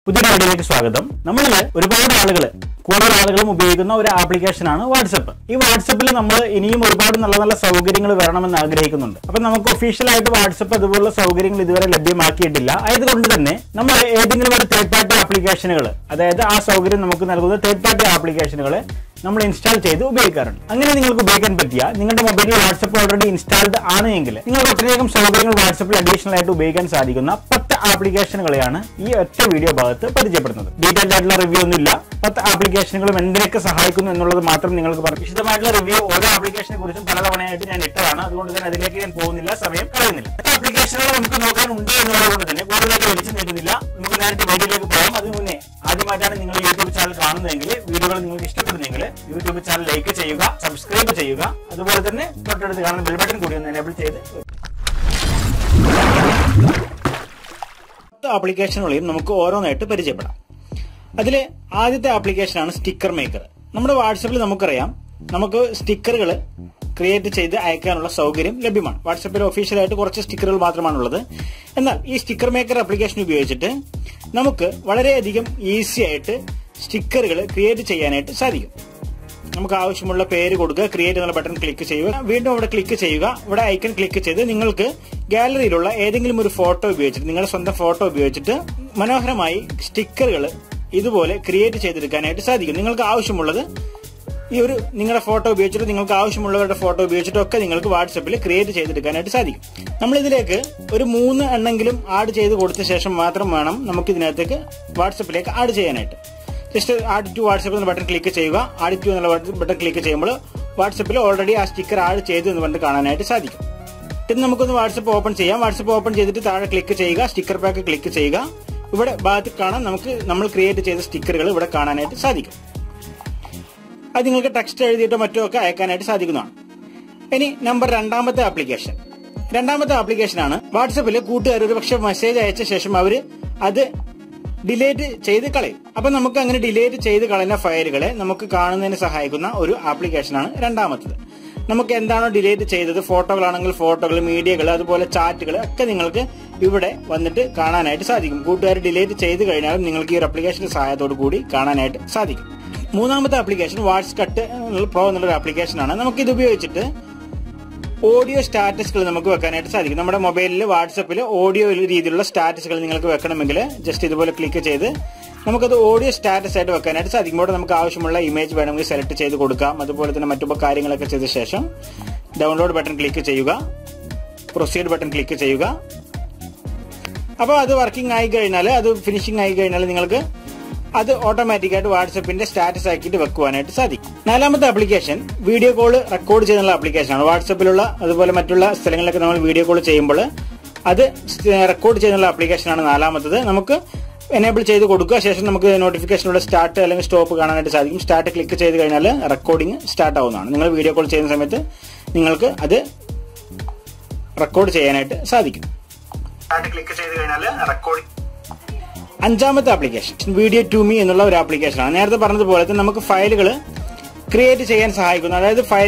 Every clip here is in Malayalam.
പുതിയ വീഡിയോയിലേക്ക് സ്വാഗതം. നമ്മളിൽ ഒരുപാട് കൂടുതൽ ആളുകളും ഉപയോഗിക്കുന്ന ഒരു ആപ്ലിക്കേഷനാണ് വാട്സപ്പ്. ഈ വാട്സപ്പിൽ നമ്മൾ ഇനിയും ഒരുപാട് നല്ല നല്ല സൗകര്യങ്ങൾ വരണമെന്ന് ആഗ്രഹിക്കുന്നുണ്ട്. അപ്പൊ നമുക്ക് ഒഫീഷ്യലായിട്ട് വാട്സപ്പ് അതുപോലുള്ള സൗകര്യങ്ങൾ ഇതുവരെ ലഭ്യമാക്കിയിട്ടില്ല. ആയതുകൊണ്ട് തന്നെ നമ്മൾ ഏതെങ്കിലും ഒരു തേർഡ് പാർട്ടി ആപ്ലിക്കേഷനുകൾ, അതായത് ആ സൗകര്യം നമുക്ക് നൽകുന്ന തേർഡ് പാർട്ടി ആപ്ലിക്കേഷനുകളെ നമ്മൾ ഇൻസ്റ്റാൾ ചെയ്ത് ഉപയോഗിക്കാറുണ്ട്. അങ്ങനെ നിങ്ങൾക്ക് ഉപയോഗിക്കാൻ പറ്റിയ നിങ്ങളുടെ മൊബൈലിൽ വാട്സപ്പ് ഓൾറെഡി ഇൻസ്റ്റാൾഡ് ആണ് എങ്കിൽ നിങ്ങൾക്ക് ഒത്തിരിയധികം സൗകര്യങ്ങൾ വാട്സപ്പിൽ അഡീഷണൽ ആയിട്ട് ഉപയോഗിക്കാൻ സാധിക്കുന്ന 10 ആപ്ലിക്കേഷനുകളെയാണ് ഈ ഒറ്റ വീഡിയോ ഭാഗത്ത് പരിചയപ്പെടുന്നത്. ഡീറ്റെയിൽഡ് ആയിട്ടുള്ള റിവ്യൂ ഒന്നുമില്ല. 10 ആപ്ലിക്കേഷനുകളും എന്തിനൊക്കെ സഹായിക്കുന്നു എന്നുള്ളത് മാത്രം നിങ്ങൾക്ക് പറഞ്ഞു. വിശദമായിട്ടുള്ള റിവ്യൂ ഓരോ ആപ്ലിക്കേഷനെ കുറിച്ചും പലതവണയായിട്ട് ഞാൻ ഇട്ടതാണ്. അതുകൊണ്ട് തന്നെ അതിലേക്ക് ഞാൻ പോകുന്നില്ല, സമയം കളയുന്നില്ല. ആപ്ലിക്കേഷനുകൾ നമുക്ക് നോക്കാനുണ്ട് എന്നുള്ളതുകൊണ്ട് തന്നെ കൂടുതലായിട്ട് വലിച്ചു നീട്ടുന്നില്ല. നമുക്ക് നേരിട്ട് വീഡിയോയിലേക്ക് പോകാം. അതിന് മുന്നേ ആദ്യമായിട്ടാണ് നിങ്ങൾ യൂട്യൂബ് ചാനൽ കാണുന്നതെങ്കിൽ, വീഡിയോകൾ നിങ്ങൾക്ക് ഇഷ്ടപ്പെടുന്നെങ്കിൽ യൂട്യൂബ് ചാനൽ ലൈക്ക് ചെയ്യുക, സബ്സ്ക്രൈബ് ചെയ്യുക. അതുപോലെ തന്നെ തൊട്ടടുത്ത് കാണുന്ന ബെൽ ബട്ടൺ കൂടി ഒന്ന് എനേബിൾ ചെയ്ത് ആപ്ലിക്കേഷനുകളെയും നമുക്ക് ഓരോന്നായിട്ട് പരിചയപ്പെടാം. അതിൽ ആദ്യത്തെ ആപ്ലിക്കേഷനാണ് സ്റ്റിക്കർ മേക്കർ. നമ്മുടെ വാട്സപ്പിൽ നമുക്കറിയാം, നമുക്ക് സ്റ്റിക്കറുകൾ ക്രിയേറ്റ് ചെയ്ത് അയക്കാനുള്ള സൗകര്യം ലഭ്യമാണ്. വാട്സപ്പിൽ ഒഫീഷ്യലായിട്ട് കുറച്ച് സ്റ്റിക്കറുകൾ മാത്രമാണുള്ളത്. എന്നാൽ ഈ സ്റ്റിക്കർ മേക്കർ ആപ്ലിക്കേഷൻ ഉപയോഗിച്ചിട്ട് നമുക്ക് വളരെയധികം ഈസി ആയിട്ട് സ്റ്റിക്കറുകൾ ക്രിയേറ്റ് ചെയ്യാനായിട്ട് സാധിക്കും. നമുക്ക് ആവശ്യമുള്ള പേര് കൊടുക്കുക, ക്രിയേറ്റ് എന്നുള്ള ബട്ടൺ ക്ലിക്ക് ചെയ്യുക, വീണ്ടും അവിടെ ക്ലിക്ക് ചെയ്യുക. ഇവിടെ ഐക്കൺ ക്ലിക്ക് ചെയ്ത് നിങ്ങൾക്ക് ഗാലറിയിലുള്ള ഏതെങ്കിലും ഒരു ഫോട്ടോ ഉപയോഗിച്ചിട്ട്, നിങ്ങളുടെ സ്വന്തം ഫോട്ടോ ഉപയോഗിച്ചിട്ട് മനോഹരമായി സ്റ്റിക്കറുകൾ ഇതുപോലെ ക്രിയേറ്റ് ചെയ്തെടുക്കാനായിട്ട് സാധിക്കും. നിങ്ങൾക്ക് ആവശ്യമുള്ളത് ഈ ഒരു നിങ്ങളുടെ ഫോട്ടോ ഉപയോഗിച്ചിട്ട്, നിങ്ങൾക്ക് ആവശ്യമുള്ളവരുടെ ഫോട്ടോ ഉപയോഗിച്ചിട്ടൊക്കെ നിങ്ങൾക്ക് വാട്സപ്പിൽ ക്രിയേറ്റ് ചെയ്തെടുക്കാനായിട്ട് സാധിക്കും. നമ്മളിതിലേക്ക് ഒരു 3 എണ്ണെങ്കിലും ആഡ് ചെയ്ത് കൊടുത്ത ശേഷം മാത്രം വേണം നമുക്ക് ഇതിനകത്തേക്ക് വാട്സപ്പിലേക്ക് ആഡ് ചെയ്യാനായിട്ട്. ജസ്റ്റ് ആഡ് ടു വാട്സപ്പ് എന്ന ബട്ടൺ ക്ലിക്ക് ചെയ്യുക. ആഡ് ടു എന്നുള്ള ബട്ടൺ ക്ലിക്ക് ചെയ്യുമ്പോൾ വാട്സപ്പിൽ ഓൾറെഡി ആ സ്റ്റിക്കർ ആഡ് ചെയ്തു എന്ന് പറഞ്ഞിട്ട് കാണാനായിട്ട് സാധിക്കും. ഇത് നമുക്കൊന്ന് വാട്സപ്പ് ഓപ്പൺ ചെയ്യാം. വാട്സപ്പ് ഓപ്പൺ ചെയ്തിട്ട് താഴെ ക്ലിക്ക് ചെയ്യുക, സ്റ്റിക്കർ പാക്ക് ക്ലിക്ക് ചെയ്യുക. ഇവിടെ ഭാഗത്ത് കാണാൻ നമ്മൾ ക്രിയേറ്റ് ചെയ്ത സ്റ്റിക്കറുകൾ ഇവിടെ കാണാനായിട്ട് സാധിക്കും. അത് നിങ്ങൾക്ക് ടെക്സ്റ്റ് എഴുതിയിട്ടോ മറ്റോ ഒക്കെ അയക്കാനായിട്ട് സാധിക്കുന്നതാണ്. ഇനി നമ്പർ 2ാമത്തെ ആപ്ലിക്കേഷൻ. 2ാമത്തെ ആപ്ലിക്കേഷനാണ് വാട്സപ്പിൽ കൂട്ടുകാർ ഒരു പക്ഷെ മെസ്സേജ് അയച്ച ശേഷം അവര് അത് ഡിലേറ്റ് ചെയ്ത് കളയും. അപ്പൊ നമുക്ക് അങ്ങനെ ഡിലേറ്റ് ചെയ്ത് കളയുന്ന ഫയലുകളെ നമുക്ക് കാണുന്നതിന് സഹായിക്കുന്ന ഒരു ആപ്ലിക്കേഷനാണ് 2ാമത്തത്. നമുക്ക് എന്താണോ ഡിലേറ്റ് ചെയ്തത്, ഫോട്ടോകളാണെങ്കിൽ ഫോട്ടോകൾ, മീഡിയകൾ, അതുപോലെ ചാറ്റുകൾ ഒക്കെ നിങ്ങൾക്ക് ഇവിടെ വന്നിട്ട് കാണാനായിട്ട് സാധിക്കും. കൂട്ടുകാർ ഡിലേറ്റ് ചെയ്ത് കഴിഞ്ഞാലും നിങ്ങൾക്ക് ഈ ഒരു ആപ്ലിക്കേഷന്റെ സഹായത്തോടു കൂടി കാണാനായിട്ട് സാധിക്കും. 3ാമത്തെ ആപ്ലിക്കേഷൻ വാട്സ് കട്ട് പ്രോ എന്നുള്ള ആപ്ലിക്കേഷനാണ്. നമുക്ക് ഇത് ഉപയോഗിച്ചിട്ട് ഓഡിയോ സ്റ്റാറ്റസുകൾ നമുക്ക് വെക്കാനായിട്ട് സാധിക്കും. നമ്മുടെ മൊബൈലിൽ വാട്സപ്പിൽ ഓഡിയോ രീതിയിലുള്ള സ്റ്റാറ്റസുകൾ നിങ്ങൾക്ക് വെക്കണമെങ്കിൽ ജസ്റ്റ് ഇതുപോലെ ക്ലിക്ക് ചെയ്ത് നമുക്കത് ഓഡിയോ സ്റ്റാറ്റസ് ആയിട്ട് വെക്കാനായിട്ട് സാധിക്കും. ഇവിടെ നമുക്ക് ആവശ്യമുള്ള ഇമേജ് വേണമെങ്കിൽ സെലക്ട് ചെയ്ത് കൊടുക്കാം. അതുപോലെ തന്നെ മറ്റു കാര്യങ്ങളൊക്കെ ചെയ്ത ശേഷം ഡൗൺലോഡ് ബട്ടൺ ക്ലിക്ക് ചെയ്യുക, പ്രൊസീഡ് ബട്ടൺ ക്ലിക്ക് ചെയ്യുക. അപ്പോൾ അത് വർക്കിംഗ് ആയി കഴിഞ്ഞാൽ, അത് ഫിനിഷിംഗ് ആയി കഴിഞ്ഞാൽ നിങ്ങൾക്ക് അത് ഓട്ടോമാറ്റിക്കായിട്ട് വാട്സപ്പിന്റെ സ്റ്റാറ്റസ് ആക്കിയിട്ട് വെക്കുവാനായിട്ട് സാധിക്കും. 4ാമത്തെ ആപ്ലിക്കേഷൻ വീഡിയോ കോൾ റെക്കോർഡ് ചെയ്യുന്ന ആപ്ലിക്കേഷനാണ്. വാട്സപ്പിലുള്ള അതുപോലെ മറ്റുള്ള സ്ഥലങ്ങളിലൊക്കെ നമ്മൾ വീഡിയോ കോൾ ചെയ്യുമ്പോൾ അത് റെക്കോർഡ് ചെയ്യുന്ന ആപ്ലിക്കേഷനാണ് 4ാമത്തത്. നമുക്ക് എനേബിൾ ചെയ്ത് കൊടുക്കുക. ശേഷം നമുക്ക് നോട്ടിഫിക്കേഷനുള്ള സ്റ്റാർട്ട് അല്ലെങ്കിൽ സ്റ്റോപ്പ് കാണാനായിട്ട് സാധിക്കും. സ്റ്റാർട്ട് ക്ലിക്ക് ചെയ്ത് കഴിഞ്ഞാൽ റെക്കോർഡിംഗ് സ്റ്റാർട്ട് ആവുന്നതാണ്. നിങ്ങൾ വീഡിയോ കോൾ ചെയ്യുന്ന സമയത്ത് നിങ്ങൾക്ക് അത് റെക്കോർഡ് ചെയ്യാനായിട്ട് സാധിക്കും. സ്റ്റാർട്ട് ക്ലിക്ക് ചെയ്ത് കഴിഞ്ഞാൽ റെക്കോർഡിംഗ്. 5ാമത്തെ ആപ്ലിക്കേഷൻ വീഡിയോ ടു മീ എന്നുള്ള ഒരു ആപ്ലിക്കേഷനാണ്. നേരത്തെ പറഞ്ഞതുപോലെ തന്നെ നമുക്ക് ഫയലുകൾ ക്രിയേറ്റ് ചെയ്യാൻ സഹായിക്കുന്ന, അതായത്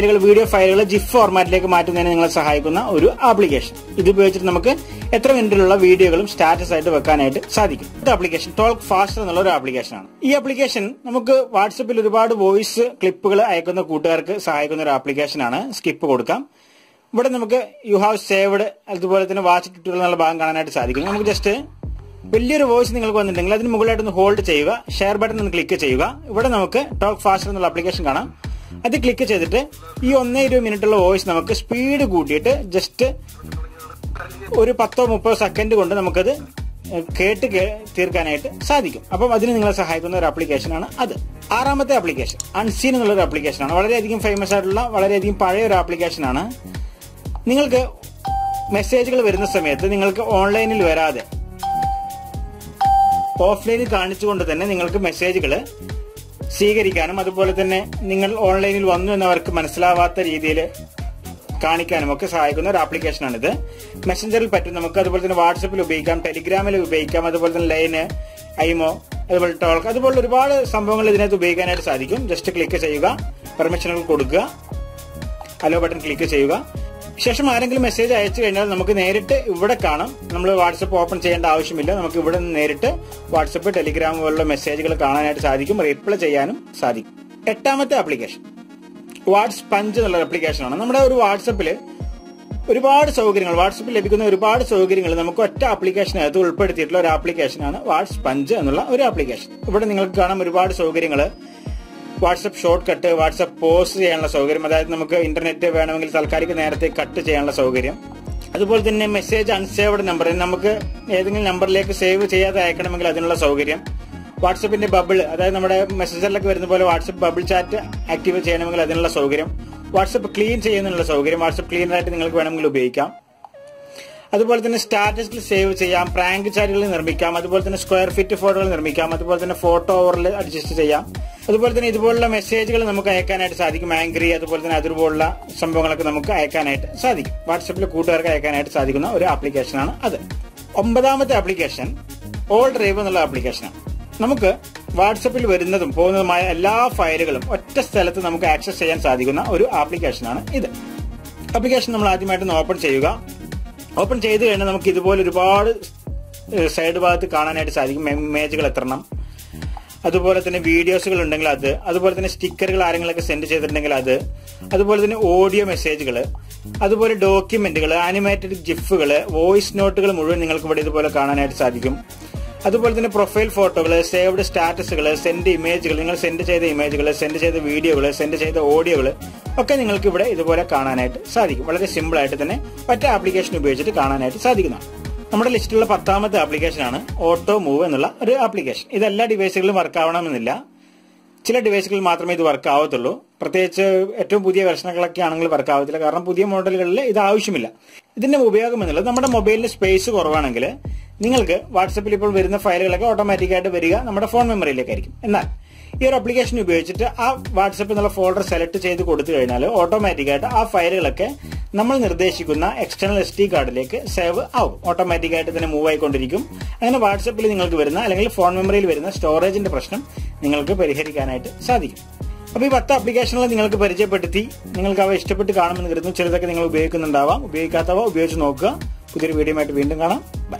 വീഡിയോ ഫയലുകൾ ജിഫ് ഫോർമാറ്റിലേക്ക് മാറ്റുന്നതിന് നിങ്ങളെ സഹായിക്കുന്ന ഒരു ആപ്ലിക്കേഷൻ. ഇത് ഉപയോഗിച്ചിട്ട് നമുക്ക് എത്ര മിനിറ്റിലുള്ള വീഡിയോകളും സ്റ്റാറ്റസ് ആയിട്ട് വെക്കാനായിട്ട് സാധിക്കും. ഈ ആപ്ലിക്കേഷൻ ടോക്ക് ഫാസ്റ്റർ എന്നുള്ള ഒരു ആപ്ലിക്കേഷനാണ്. ഈ ആപ്ലിക്കേഷൻ നമുക്ക് വാട്സപ്പിൽ ഒരുപാട് വോയിസ് ക്ലിപ്പുകൾ അയക്കുന്ന കൂട്ടുകാർക്ക് സഹായിക്കുന്ന ഒരു ആപ്ലിക്കേഷനാണ്. സ്കിപ്പ് കൊടുക്കാം. ഇവിടെ നമുക്ക് യു ഹാവ് സേവ്ഡ്, അതുപോലെ തന്നെ വാച്ച് ട്യൂട്ടോറിയൽ എന്നുള്ള ഭാഗം കാണാനായിട്ട് സാധിക്കും. നമുക്ക് ജസ്റ്റ് വലിയൊരു വോയിസ് നിങ്ങൾക്ക് വന്നിട്ടുണ്ടെങ്കിൽ അതിന് മുകളിലായിട്ടൊന്ന് ഹോൾഡ് ചെയ്യുക, ഷെയർ ബട്ടൺ ഒന്ന് ക്ലിക്ക് ചെയ്യുക. ഇവിടെ നമുക്ക് ടോക്ക് ഫാസ്റ്റർ എന്നുള്ള ആപ്ലിക്കേഷൻ കാണാം. അത് ക്ലിക്ക് ചെയ്തിട്ട് ഈ 1-2 മിനിറ്റുള്ള വോയിസ് നമുക്ക് സ്പീഡ് കൂട്ടിയിട്ട് ജസ്റ്റ് ഒരു 10-30 സെക്കൻഡ് കൊണ്ട് നമുക്കത് കേട്ട് തീർക്കാനായിട്ട് സാധിക്കും. അപ്പം അതിന് നിങ്ങളെ സഹായിക്കുന്ന ഒരു ആപ്ലിക്കേഷനാണ് അത്. 6ാമത്തെ ആപ്ലിക്കേഷൻ അൺസീൻ എന്നുള്ള ഒരു ആപ്ലിക്കേഷനാണ്. വളരെയധികം ഫേമസ് ആയിട്ടുള്ള, വളരെയധികം പഴയ ഒരു ആപ്ലിക്കേഷനാണ്. നിങ്ങൾക്ക് മെസ്സേജുകൾ വരുന്ന സമയത്ത് നിങ്ങൾക്ക് ഓൺലൈനിൽ വരാതെ ഓഫ്ലൈനിൽ കാണിച്ചുകൊണ്ട് തന്നെ നിങ്ങൾക്ക് മെസ്സേജുകൾ സ്വീകരിക്കാനും അതുപോലെ തന്നെ നിങ്ങൾ ഓൺലൈനിൽ വന്നു എന്നവർക്ക് മനസ്സിലാവാത്ത രീതിയിൽ കാണിക്കാനും ഒക്കെ സഹായിക്കുന്ന ഒരു ആപ്ലിക്കേഷനാണിത്. മെസ്സഞ്ചറിൽ പറ്റും നമുക്ക്, അതുപോലെ തന്നെ വാട്സപ്പിൽ ഉപയോഗിക്കാം, ടെലിഗ്രാമിൽ ഉപയോഗിക്കാം, അതുപോലെ തന്നെ ലൈന്, ഐമോ, അതുപോലെ ടോൾക്ക്, അതുപോലെ ഒരുപാട് സംഭവങ്ങൾ ഇതിനകത്ത് ഉപയോഗിക്കാനായിട്ട് സാധിക്കും. ജസ്റ്റ് ക്ലിക്ക് ചെയ്യുക, പെർമിഷനുകൾ കൊടുക്കുക, അലോ ബട്ടൺ ക്ലിക്ക് ചെയ്യുക. ശേഷം ആരെങ്കിലും മെസ്സേജ് അയച്ചു കഴിഞ്ഞാൽ നമുക്ക് നേരിട്ട് ഇവിടെ കാണാം. നമ്മൾ വാട്സപ്പ് ഓപ്പൺ ചെയ്യേണ്ട ആവശ്യമില്ല. നമുക്ക് ഇവിടെ നിന്ന് നേരിട്ട് വാട്സപ്പ്, ടെലിഗ്രാം പോലുള്ള മെസ്സേജുകൾ കാണാനായിട്ട് സാധിക്കും, റിപ്ലൈ ചെയ്യാനും സാധിക്കും. 8ാമത്തെ ആപ്ലിക്കേഷൻ വാട്സ് പഞ്ച് എന്നുള്ള ആപ്ലിക്കേഷനാണ്. നമ്മുടെ ഒരു വാട്സപ്പില് ഒരുപാട് സൗകര്യങ്ങൾ, വാട്സപ്പിൽ ലഭിക്കുന്ന ഒരുപാട് സൗകര്യങ്ങൾ നമുക്ക് ഒറ്റ ആപ്ലിക്കേഷനകത്ത് ഉൾപ്പെടുത്തിയിട്ടുള്ള ഒരു ആപ്ലിക്കേഷനാണ് വാട്സ് പഞ്ച് എന്നുള്ള ഒരു ആപ്ലിക്കേഷൻ. ഇവിടെ നിങ്ങൾക്ക് കാണാം ഒരുപാട് സൗകര്യങ്ങൾ. WhatsApp short cut, WhatsApp post ചെയ്യാനുള്ള സൗകര്യം, അതായത് നമുക്ക് ഇന്റർനെറ്റ് വേണമെങ്കിൽ താൽക്കാലിക നേരത്തെ കട്ട് ചെയ്യാനുള്ള സൗകര്യം. അതുപോലെ തന്നെ മെസ്സേജ് അൺസേവ്ഡ് നമ്പർ, നമുക്ക് ഏതെങ്കിലും നമ്പറിലേക്ക് സേവ് ചെയ്യാതെ അയക്കണമെങ്കിൽ അതിനുള്ള സൗകര്യം. വാട്സപ്പിന്റെ ബബിൾ, അതായത് നമ്മുടെ മെസ്സഞ്ചറിലൊക്കെ വരുന്ന പോലെ വാട്സപ്പ് ബബിൾ ചാറ്റ് ആക്റ്റീവ് ചെയ്യണമെങ്കിൽ അതിനുള്ള സൗകര്യം. വാട്സപ്പ് ക്ലീൻ ചെയ്യുന്നതിനുള്ള സൗകര്യം, വാട്സപ്പ് ക്ലീനറായിട്ട് നിങ്ങൾക്ക് വേണമെങ്കിൽ ഉപയോഗിക്കാം. അതുപോലെ തന്നെ സ്റ്റാറ്റസിൽ സേവ് ചെയ്യാം, പ്രാങ്ക് ചാറ്റുകൾ നിർമ്മിക്കാം, അതുപോലെ തന്നെ സ്ക്വയർ ഫിറ്റ് ഫോട്ടോകൾ നിർമ്മിക്കാം, അതുപോലെ തന്നെ ഫോട്ടോ ഓവറിൽ അഡ്ജസ്റ്റ് ചെയ്യാം. അതുപോലെ തന്നെ ഇതുപോലുള്ള മെസ്സേജുകൾ നമുക്ക് അയക്കാനായിട്ട് സാധിക്കും. ആംഗ്രി, അതുപോലെ തന്നെ അതുപോലുള്ള സംഭവങ്ങളൊക്കെ നമുക്ക് അയക്കാനായിട്ട് സാധിക്കും. വാട്സപ്പിൽ കൂട്ടുകാർക്ക് അയക്കാനായിട്ട് സാധിക്കുന്ന ഒരു ആപ്ലിക്കേഷനാണ് അത്. 9ാമത്തെ ആപ്ലിക്കേഷൻ ഓൾ ഡ്രൈവ് എന്നുള്ള ആപ്ലിക്കേഷനാണ്. നമുക്ക് വാട്സപ്പിൽ വരുന്നതും പോകുന്നതുമായ എല്ലാ ഫയലുകളും ഒറ്റ സ്ഥലത്ത് നമുക്ക് ആക്സസ് ചെയ്യാൻ സാധിക്കുന്ന ഒരു ആപ്ലിക്കേഷനാണ് ഇത്. ആപ്ലിക്കേഷൻ നമ്മൾ ആദ്യമായിട്ട് ഓപ്പൺ ചെയ്യുക. ഓപ്പൺ ചെയ്ത് കഴിഞ്ഞാൽ നമുക്ക് ഇതുപോലെ ഒരുപാട് സൈഡ് ഭാഗത്ത് കാണാനായിട്ട് സാധിക്കും. ഇമേജുകൾ എത്രണ്ണം, അതുപോലെ തന്നെ വീഡിയോസുകൾ ഉണ്ടെങ്കിൽ അത്, അതുപോലെ തന്നെ സ്റ്റിക്കറുകൾ ആരെങ്കിലൊക്കെ സെൻഡ് ചെയ്തിട്ടുണ്ടെങ്കിൽ അത്, അതുപോലെ തന്നെ ഓഡിയോ മെസ്സേജുകൾ, അതുപോലെ ഡോക്യുമെന്റുകൾ, ആനിമേറ്റഡ് ജിഫുകൾ, വോയിസ് നോട്ടുകൾ മുഴുവൻ നിങ്ങൾക്ക് ഇവിടെ ഇതുപോലെ കാണാനായിട്ട് സാധിക്കും. അതുപോലെ തന്നെ പ്രൊഫൈൽ ഫോട്ടോകൾ, സേവ്ഡ് സ്റ്റാറ്റസുകൾ, സെൻഡ് ഇമേജുകൾ, നിങ്ങൾ സെൻഡ് ചെയ്ത ഇമേജുകൾ, സെൻഡ് ചെയ്ത വീഡിയോകൾ, സെൻഡ് ചെയ്ത ഓഡിയോകൾ ഒക്കെ നിങ്ങൾക്ക് ഇവിടെ ഇതുപോലെ കാണാനായിട്ട് സാധിക്കും. വളരെ സിമ്പിൾ ആയിട്ട് തന്നെ ഒറ്റ ആപ്ലിക്കേഷൻ ഉപയോഗിച്ചിട്ട് കാണാനായിട്ട് സാധിക്കുന്നതാണ്. നമ്മുടെ ലിസ്റ്റിലുള്ള 10ാമത്തെ ആപ്ലിക്കേഷനാണ് ഓട്ടോ മൂവ് എന്നുള്ള ഒരു ആപ്ലിക്കേഷൻ. ഇത് എല്ലാ ഡിവൈസുകളിലും വർക്ക് ആവണമെന്നില്ല, ചില ഡിവൈസുകളിൽ മാത്രമേ ഇത് വർക്ക് ആവത്തുള്ളൂ. പ്രത്യേകിച്ച് ഏറ്റവും പുതിയ വെർഷനുകളൊക്കെ ആണെങ്കിൽ വർക്ക് ആവത്തില്ല, കാരണം പുതിയ മോഡലുകളിൽ ഇത് ആവശ്യമില്ല. ഇതിന്റെ ഉപയോഗം എന്നുള്ളത് നമ്മുടെ മൊബൈലിന് സ്പേസ് കുറവാണെങ്കിൽ നിങ്ങൾക്ക് വാട്സപ്പിൽ ഇപ്പോൾ വരുന്ന ഫയലുകളൊക്കെ ഓട്ടോമാറ്റിക്കായിട്ട് വരിക നമ്മുടെ ഫോൺ മെമ്മറിയിലേക്കായിരിക്കും. എന്നാൽ ഈ ഒരു ആപ്ലിക്കേഷൻ ഉപയോഗിച്ചിട്ട് ആ വാട്സപ്പ് എന്നുള്ള ഫോൾഡർ സെലക്ട് ചെയ്ത് കൊടുത്തു കഴിഞ്ഞാൽ ഓട്ടോമാറ്റിക്കായിട്ട് ആ ഫയലുകളൊക്കെ നമ്മൾ നിർദ്ദേശിക്കുന്ന എക്സ്റ്റേണൽ SD കാർഡിലേക്ക് സേവ് ആവും. ഓട്ടോമാറ്റിക്കായിട്ട് തന്നെ മൂവ് ആയിക്കൊണ്ടിരിക്കും. അങ്ങനെ വാട്സപ്പിൽ നിങ്ങൾക്ക് വരുന്ന അല്ലെങ്കിൽ ഫോൺ മെമ്മറിയിൽ വരുന്ന സ്റ്റോറേജിന്റെ പ്രശ്നം നിങ്ങൾക്ക് പരിഹരിക്കാനായിട്ട് സാധിക്കും. അപ്പൊ ഈ 10 ആപ്ലിക്കേഷനുകൾ നിങ്ങൾക്ക് പരിചയപ്പെടുത്തി. നിങ്ങൾക്ക് അവ ഇഷ്ടപ്പെട്ട് കാണുമെന്ന് കരുതുന്നു. ചിലതൊക്കെ നിങ്ങൾ ഉപയോഗിക്കുന്നുണ്ടാവാം, ഉപയോഗിക്കാത്തവ ഉപയോഗിച്ച് നോക്കുക. പുതിയൊരു വീഡിയോ ആയിട്ട് വീണ്ടും കാണാം. ബൈ.